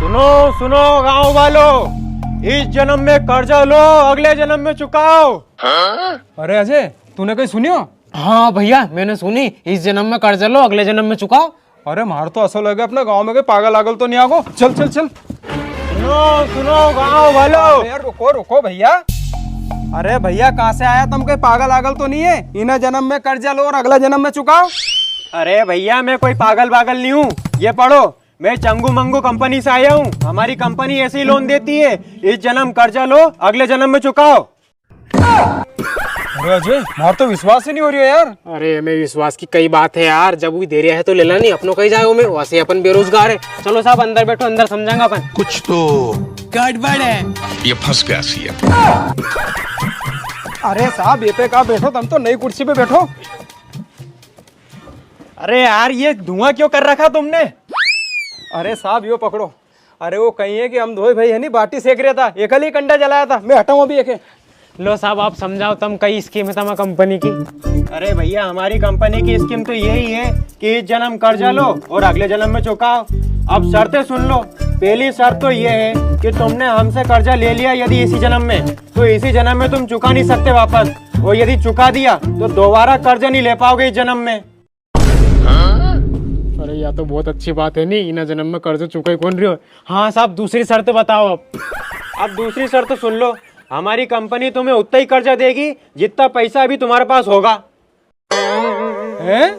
सुनो सुनो गांव वालों, इस जन्म में कर्जा लो, अगले जन्म में चुकाओ। अरे अजय, तूने कहीं सुनियो? हाँ भैया, मैंने सुनी, इस जन्म में कर्जा लो, अगले जन्म में चुकाओ। अरे मार तो असो लगे अपने गांव में के पागल आगल तो नहीं आगो। चल चल चल। सुनो सुनो गांव वालों। यार रुको रुको भैया। अरे भैया कहाँ से आया तुम? के पागल आगल तो नहीं है? इन्हें जन्म में कर्जा लो और अगला जन्म में चुकाओ। अरे भैया मैं कोई पागल पागल नहीं हूँ, ये पढ़ो, मैं चंगू मंगू कंपनी से आया हूँ। हमारी कंपनी ऐसे ही लोन देती है, इस जन्म कर्जा लो, अगले जन्म में चुकाओ। अरे अजय, मार तो विश्वास ही नहीं हो रही है यार। अरे हमें विश्वास की कई बात है यार, जब वो दे रहा है तो लेना नहीं, अपनों कहीं जाए में, वैसे अपन बेरोजगार है। चलो साहब अंदर बैठो, अंदर समझाएंगे अपन। कुछ तो गड़बड़ है। ये फंस गया सीएम। अरे साहब ये पे कहाँ बैठो, तुम तो नई कुर्सी पे बैठो। अरे यार ये धुआं क्यों कर रखा तुमने? अरे साहब यो पकड़ो। अरे वो कहीं है कि हम दो भाई है नहीं, बाटी सेक रहा था, एक ही कंडा जलाया था, मैं हटाऊं अभी एक। लो साहब आप समझाओ, तुम कई स्कीम है तुम्हारी कंपनी की। अरे भैया हमारी कंपनी की स्कीम तो यही है कि इस जन्म कर्जा लो और अगले जन्म में चुकाओ। अब शर्तें सुन लो। पहली शर्त तो ये है कि तुमने हमसे कर्जा ले लिया यदि इसी जन्म में, तो इसी जन्म में तुम चुका नहीं सकते वापस, और यदि चुका दिया तो दोबारा कर्जा नहीं ले पाओगे इस जन्म में। अरे या तो बहुत अच्छी बात है, नहीं इन जन्म में कर्ज चुका कौन रही हो। हाँ साहब दूसरी शर्त बताओ अब दूसरी शर्त तो सुन लो, हमारी कंपनी तुम्हें उतना ही कर्जा देगी जितना पैसा अभी तुम्हारे पास होगा। हैं?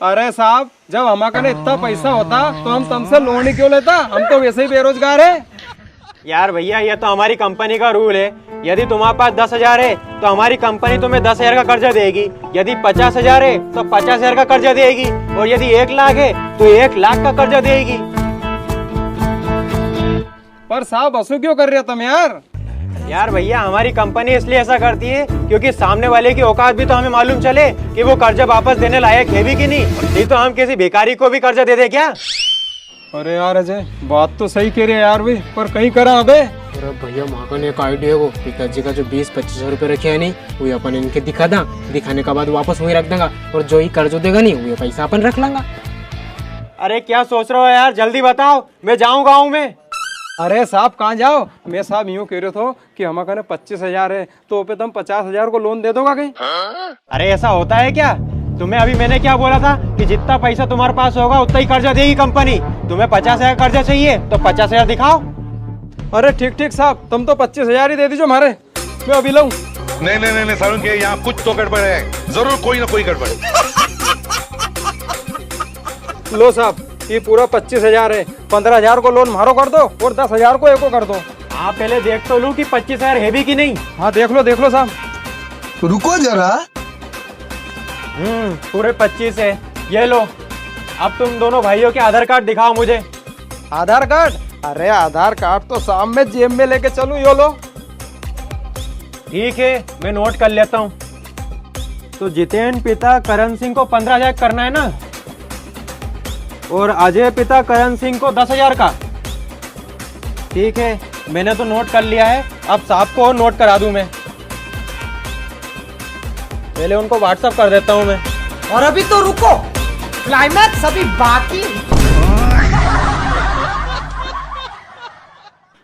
अरे साहब जब हमारे ने इतना पैसा होता तो हम तुमसे लोन ही क्यों लेता? हम तो वैसे ही बेरोजगार है। यार भैया ये तो हमारी कंपनी का रूल है, यदि तुम्हारे पास 10,000 है तो हमारी कंपनी तुम्हें 10,000 का कर्जा देगी, यदि 50,000 है तो 50,000 का कर्जा देगी, और यदि 1 लाख है तो 1 लाख का कर्जा देगी। पर साहब असू क्यों कर रहे हो तुम यार? यार भैया हमारी कंपनी इसलिए ऐसा करती है क्योंकि सामने वाले की औकात भी तो हमें मालूम चले कि वो कर्जा वापस देने लायक है भी कि नहीं तो हम किसी भिखारी को भी कर्जा दे दे क्या? अरे यार अजय बात तो सही कह रहे हैं यार, भी पर कहीं करा अबे। अरे भैया माँ ने एक आइडिया को, पिताजी का जो 20-25 रुपए रखे है नहीं, वो अपन इनके दिखा दा, दिखाने के बाद वापस वही रख देगा, और जो ही कर्ज देगा नहीं वो पैसा अपन रख लेंगे। अरे क्या सोच रहे हो यार, जल्दी बताओ, मैं जाऊँ गाँव में। अरे साहब कहाँ जाओ? मैं साहब यूँ कह रहे थे कि हमारे ने 25,000 है तो पे तुम 50,000 को लोन दे दोगा कहीं? अरे ऐसा होता है क्या? तुम्हें अभी मैंने क्या बोला था कि जितना पैसा तुम्हारे पास होगा उतना ही कर्जा देगी कंपनी। तुम्हें 50,000 कर्जा चाहिए तो 50,000 दिखाओ। अरे ठीक ठीक साहब, तुम तो 25,000 ही दे दीजिए हमारे, मैं अभी लाऊं। नहीं नहीं नहीं सारुण के यहाँ कुछ तो गड़बड़ है, जरूर कोई ना कोई गड़बड़। लो साहब ये पूरा 25,000 है, 15,000 को लोन मारो कर दो और 10,000 को एको कर दो। हाँ पहले देख तो लूं कि 25,000 है भी कि नहीं। हाँ देख लो साहब। रुको जरा। पूरे 25 है, ये लो। अब तुम दोनों भाइयों के आधार कार्ड दिखाओ मुझे। आधार कार्ड? अरे आधार कार्ड तो शाम में जेब में लेके चलूं, यो लो। ठीक है मैं नोट कर लेता हूँ। तो जितेन पिता करण सिंह को 15,000 करना है ना, और अजय पिता करण सिंह को 10,000 का। ठीक है मैंने तो नोट कर लिया है, अब साहब को नोट करा दूं मैं। पहले उनको व्हाट्सएप कर देता हूं मैं। और अभी तो रुको, क्लाइमैक्स अभी बाकी।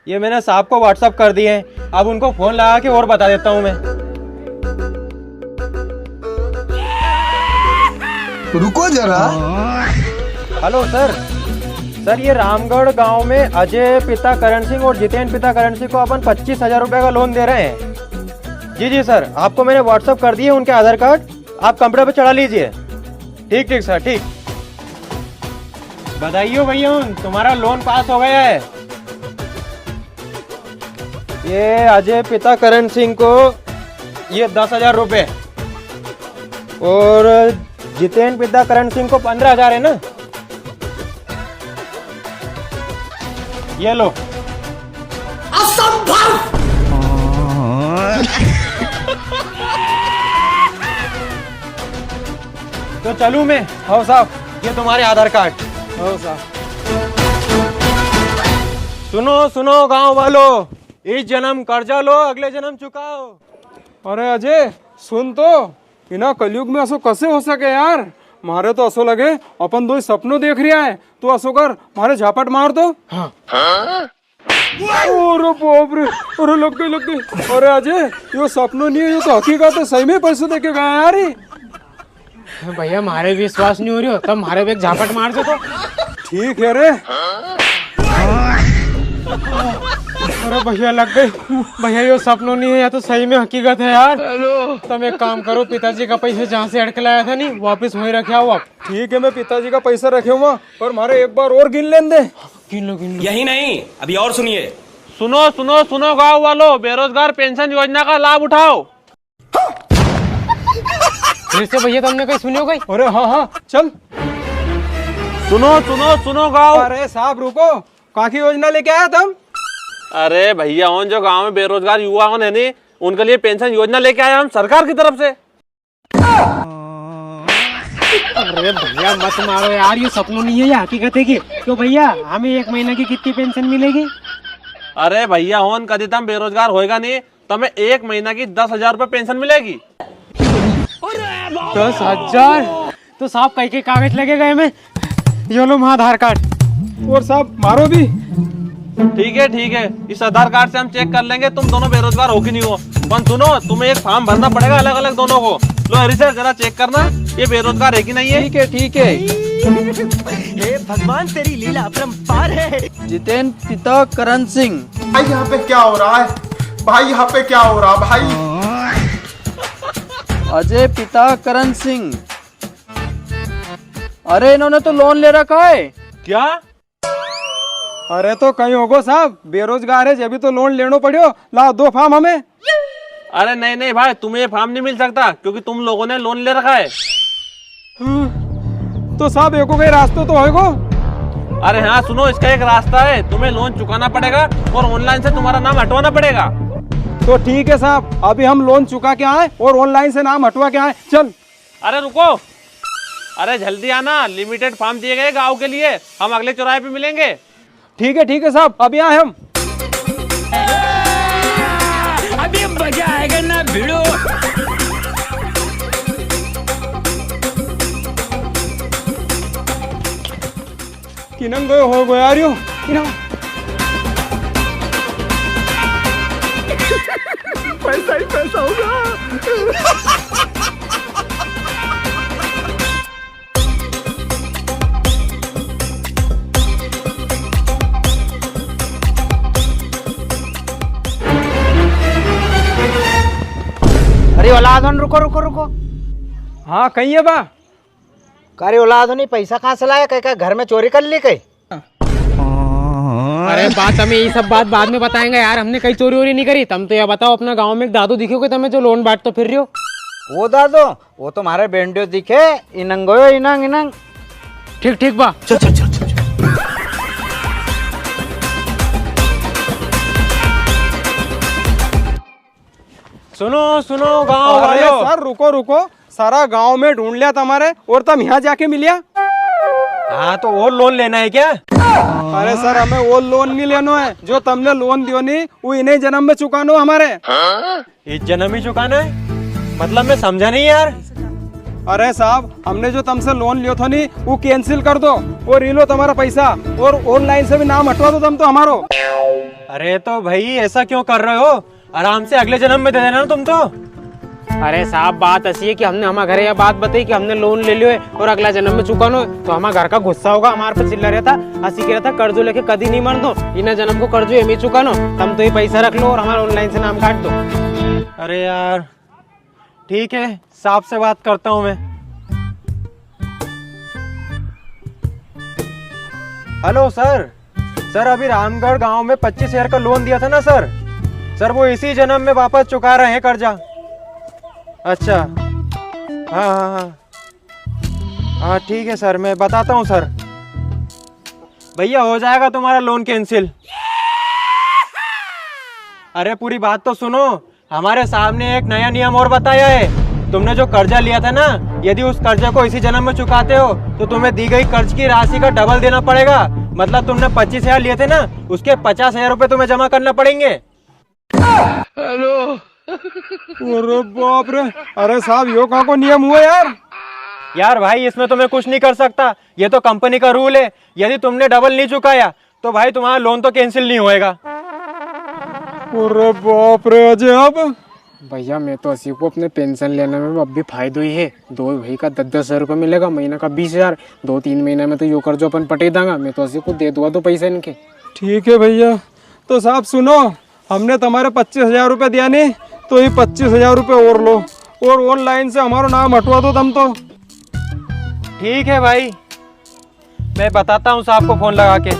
ये मैंने साहब को व्हाट्सएप कर दिए हैं, अब उनको फोन लगा के और बता देता हूं मैं। रुको जरा। हेलो सर, ये रामगढ़ गांव में अजय पिता करण सिंह और जितेन पिता करण सिंह को अपन 25,000 रुपए का लोन दे रहे हैं। जी सर, आपको मैंने व्हाट्सएप कर दिए उनके आधार कार्ड, आप कंप्यूटर पे चढ़ा लीजिए। ठीक सर ठीक। बधाइयो भैया, तुम्हारा लोन पास हो गया है। ये अजय पिता करण सिंह को ये 10,000 रुपए, और जितेन पिता करण सिंह को 15,000 है ना, ये लो। असंभव। तो चलूं मैं? हाँ साहब। ये तुम्हारे आधार कार्ड। हाँ साहब। सुनो गांव वालों, इस जन्म कर्जा लो, अगले जन्म चुकाओ। अरे अजय सुन तो, इना कलयुग में ऐसा कैसे हो सके यार? मारे तो असो लगे अपन दो सपनों देख रिया है। तो असो कर मारे झापट मार दो। हाँ अरे बाप रे, अरे लग गई। अरे अजय ये सपनों नहीं है, ये तो हकीकत है। सही में पैसे देके गए यार ये। भैया मारे विश्वास नहीं हो रही हो तब मारे भी एक झापट मार दो तो। ठीक है रे। अरे भैया लग गई। भैया ये सपनों नहीं है या तो सही में हकीकत है यार। तुम एक काम करो, पिताजी का पैसे जहाँ से अड़के लाया था नहीं वापस वहीं रखे आओ आप। ठीक है मैं पिताजी का पैसा रखे हुआ, पर मारे एक बार और गिन लेन दे। गिन लो। यही नहीं, अभी और सुनिए। सुनो गाँव वालों, बेरोजगार पेंशन योजना का लाभ उठाओ। फिर से भैया तुमने कहीं सुनी हो गई? अरे हाँ चल। सुनो गाँव। अरे साहब रुको, काकी योजना लेके आया तुम? अरे भैया उन जो गांव में बेरोजगार युवा है नहीं, उनके लिए पेंशन योजना लेके आए हम सरकार की तरफ से। अरे भैया मत मारो यार, ये सपनों नहीं है, ये हकीकत है कि तो भैया हमें 1 महीने की कितनी पेंशन मिलेगी? अरे भैया होन कभी तुम बेरोजगार होएगा नहीं तो हमें 1 महीना की 10,000 रुपए पेंशन मिलेगी। 10,000? तो साहब कई के कागज लगेगा हमें? ये लो आधार कार्ड। और साहब मारो भी। ठीक है, इस आधार कार्ड से हम चेक कर लेंगे तुम दोनों बेरोजगार हो कि नहीं हो। पर सुनो, तुम्हें एक फॉर्म भरना पड़ेगा अलग अलग दोनों को। लो हरी सर जरा चेक करना ये बेरोजगार है कि नहीं है। ठीक है। हे भगवान तेरी लीला अपरंपार है। जितेंद्र पिता करण सिंह। भाई यहाँ पे क्या हो रहा है? भाई अजय पिता करण सिंह। अरे इन्होंने तो लोन ले रखा है। क्या? अरे तो कहीं होगो साहब, बेरोजगार है जब तो लोन लेनो पड़ियो। ला 2 फॉर्म हमें। अरे नहीं भाई, तुम्हें ये फॉर्म नहीं मिल सकता क्योंकि तुम लोगों ने लोन ले रखा है। तो साहब एको कोई रास्ता तो होगो? अरे हाँ सुनो, इसका एक रास्ता है, तुम्हें लोन चुकाना पड़ेगा और ऑनलाइन से तुम्हारा नाम हटवाना पड़ेगा। तो ठीक है साहब, अभी हम लोन चुका के आए और ऑनलाइन से नाम हटवा के आए। चल। अरे रुको, अरे जल्दी आना, लिमिटेड फॉर्म दिए गए गाँव के लिए, हम अगले चौराहे पे मिलेंगे। ठीक है साहब, अभी आए हम। अभी मजा आएगा ना भिड़ो। किनंग गए हो गया यार यो। पैसा ही पैसा होगा। अरे औलादन रुको। हाँ कहीं है बा? अरे औलादन पैसा कहाँ से लाया? कहीं घर में चोरी कर ली कहीं? अरे बात हमें ये सब बात बाद में बताएंगे यार, हमने कहीं चोरी वोरी नहीं करी। तुम तो ये बताओ, अपना गांव में एक दादू दिखे तुम्हें जो लोन बांट तो फिर रही हो? वो दादो, वो तुम्हारे बेंडियो दिखे। इनंगो इनंग। ठीक बा। चल। सुनो गाँव अरे वालों। सर रुको, सारा गांव में ढूंढ लिया तुम्हारे और तुम यहाँ जाके मिलिया। हाँ तो और लोन लेना है क्या? अरे सर हमें वो लोन नहीं लेना है, जो तुमने लोन दियो नहीं वो इन्हीं जन्म में चुकानो हमारे। इस जन्म ही चुकाना है? मतलब मैं समझा नहीं यार। अरे साहब हमने जो तुमसे लोन लियो था नहीं वो कैंसिल कर दो और ये लो तुम्हारा पैसा, और ऑनलाइन से भी नाम हटवा दो तुम तो हमारो। अरे तो भाई ऐसा क्यों कर रहे हो? आराम से अगले जन्म में दे देना तुम तो। अरे साहब बात ऐसी है कि हमने हमारे घरे यह बात बताई कि हमने लोन ले लियो है और अगला जन्म में चुकानो है, तो हमारे घर का गुस्सा होगा, हमारे पे चिल्ला रहता, हंसी कह रहा था कर्जो लेके कभी नहीं मर दो, इन जन्म को कर्जो हमें चुकानो, तुम तो ये पैसा रख लो और हमारा ऑनलाइन से नाम काट दो। अरे यार ठीक है, साहब से बात करता हूँ मैं। हेलो सर अभी रामगढ़ गांव में 25,000 का लोन दिया था ना सर वो इसी जन्म में वापस चुका रहे हैं कर्जा। अच्छा हाँ ठीक है सर, मैं बताता हूँ सर। भैया हो जाएगा तुम्हारा लोन कैंसिल। अरे पूरी बात तो सुनो, हमारे सामने एक नया नियम और बताया है। तुमने जो कर्जा लिया था ना, यदि उस कर्जे को इसी जन्म में चुकाते हो तो तुम्हें दी गई कर्ज की राशि का डबल देना पड़ेगा। मतलब तुमने 25,000 लिए थे ना, उसके 50,000 रुपए तुम्हें जमा करना पड़ेंगे। अरे बाप रे, अरे साहब यो कहाँ को नियम हुआ यार? यार भाई इसमें तो मैं कुछ नहीं कर सकता, ये तो कंपनी का रूल है। यदि तुमने डबल नहीं चुकाया तो भाई तुम्हारा लोन तो कैंसिल नहीं होएगा। अरे बाप रे अजय, अब भैया मैं तो अस्सी को अपने पेंशन लेने में अब भी फायदा ही है। दो भाई का 10-10 रुपये मिलेगा, महीना का 20,000। 2-3 महीने में तो यो कर्जो अपन पटे देंगे। मैं तो अस्सी को दे दूंगा तो पैसे इनके। ठीक है भैया। तो साहब सुनो, हमने तुम्हारे 25,000 रुपये दिया नहीं, तो ये 25,000 रुपये और लो और ऑनलाइन से हमारा नाम हटवा दो तुम तो। ठीक है भाई, मैं बताता हूँ साहब को फोन लगा के।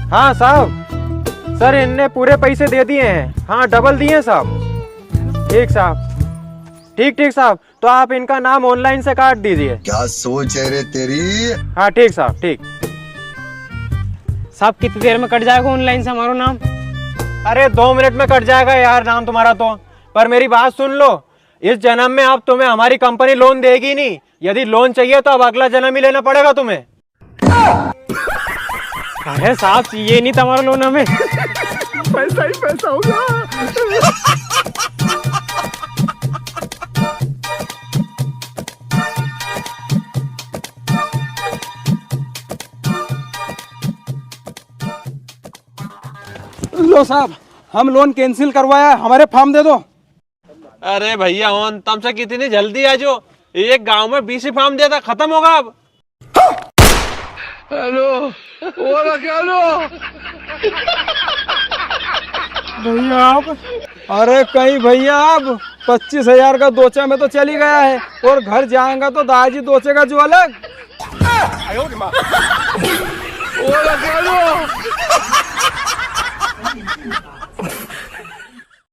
हाँ साहब, सर इनने पूरे पैसे दे दिए हैं। हाँ डबल दिए हैं साहब। ठीक साहब, ठीक साहब, तो आप इनका नाम ऑनलाइन से काट दीजिए। क्या सोच है रे तेरी। हाँ ठीक साहब, ठीक। साहब कितनी देर में कट जाएगा ऑनलाइन से हमारा नाम? अरे 2 मिनट में कट जाएगा यार नाम तुम्हारा तो। पर मेरी बात सुन लो, इस जन्म में अब तुम्हें हमारी कंपनी लोन देगी नहीं। यदि लोन चाहिए तो अब अगला जन्म ही लेना पड़ेगा तुम्हें। अरे साहब ये नहीं तुम्हारा लोन हमें। पैसा ही पैसा होगा। लो साहब, हम लोन कैंसिल करवाया, हमारे फॉर्म दे दो। अरे भैया ऑन तुमसे कितनी जल्दी आ जो, एक गांव में 20 फार्म दिया था, खत्म होगा अब। भैया आप, अरे कहीं भैया आप 25,000 का दोचा में तो चली गया है, और घर जाएगा तो दाजी दोचे का जो अलग।